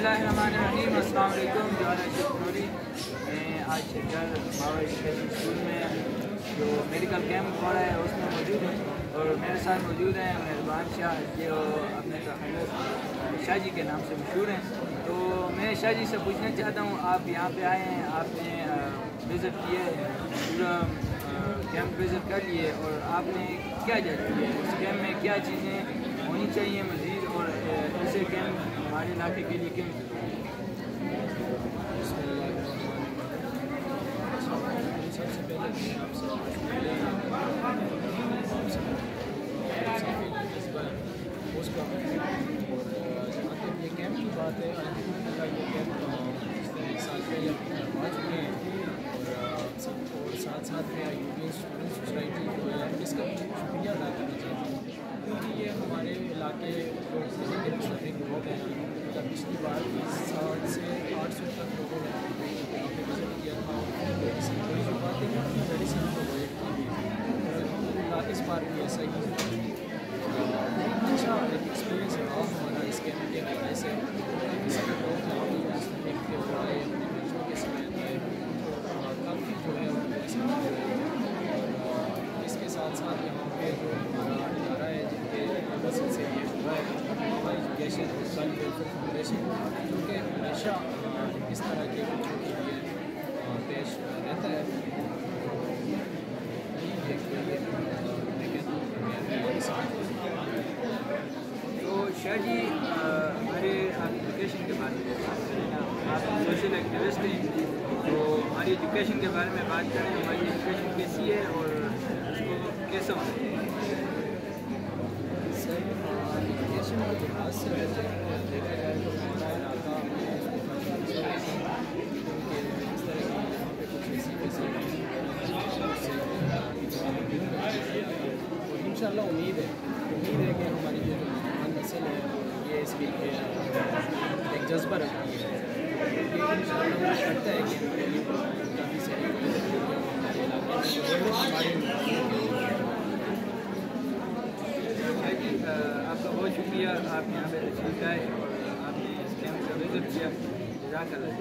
बिस्मिल्लाहिर्रहमानिर्रहीम। अस्सलाम वालेकुम। जवाना शेखनूरी मैं आज शेखर मावा एजुकेशन स्कूल में जो मेडिकल कैंप हो रहा है उसमें मौजूद हूँ और मेरे साथ मौजूद हैं मेहरबान शाह जो अपने शाह जी के नाम से मशहूर हैं। तो मैं शाह जी से पूछना चाहता हूँ, आप यहाँ पे आए हैं, आपने विज़िट किए, पूरा कैंप विज़िट कर लिए और आपने क्या जज किया इस कैंप में, क्या चीज़ें होनी चाहिए मज़ीद और ऐसे कैंप हमारे इलाके के लिए क्यों ज़रूरी है? सबसे पहले उसका और जहाँ तक ये कैंप की बात है, अल्हम्दुलिल्लाह ये कैंप एक साल पहले आ चुके हैं और साथ साथ में यूनियन स्टूडेंट सोसाइटी जो है इसका शुक्रिया अदा करना चाहता हूँ, क्योंकि ये हमारे इलाके जो के मुस्तक़िल लोग हैं अल्हम्दुलिल्लाह पिछली बार 700 से 800 तक लोगों ने यहाँ पे विज़िट किया था। थोड़ी जो बात है कि मेडिसिन प्रोवाइड की गई और अल्हम्दुलिल्लाह इस बार भी ऐसा ही अच्छा एक एक्सपीरियंस रहा हमारा इस कैंप के हवाले से। सभी लोग यहाँ पे देखते हुए आए, अपने बच्चों के समेत आए, काफ़ी जो है और इसके साथ साथ यहाँ पे जो हमारा इदारा है जिनके मदद से ये हुआ है मावा एजुकेशन और सन वेलफेयर फाउंडेशन, जो कि हमेशा इस तरह के बच्चों के लिए पेश रहता है। तो शाह जी हमारे आप एजुकेशन के बारे में बात करें ना, आप सोशल एक्टिविस्ट हैं, तो हमारी एजुकेशन के बारे में बात करें, हमारी एजुकेशन कैसी है और उसको कैसे होना चाहिए? सर एजुकेशन के लिहाज से देखा जाए तो हमारा इलाका इस तरह की यहाँ पे कुछ ऐसी फैसिलिटी और इंशाल्लाह उम्मीद है कि हमारी जो नौजवान नस्ल है ये इसके लिए एक जज्बा रखती है, ये इंशाल्लाह करता है कि हमारे लिए काफ़ी सारी आपका बहुत शुक्रिया, आप यहाँ पे तशरीफ़ लाए और आपने इस कैंप का विज़िट किया। जज़ाकल्लाह।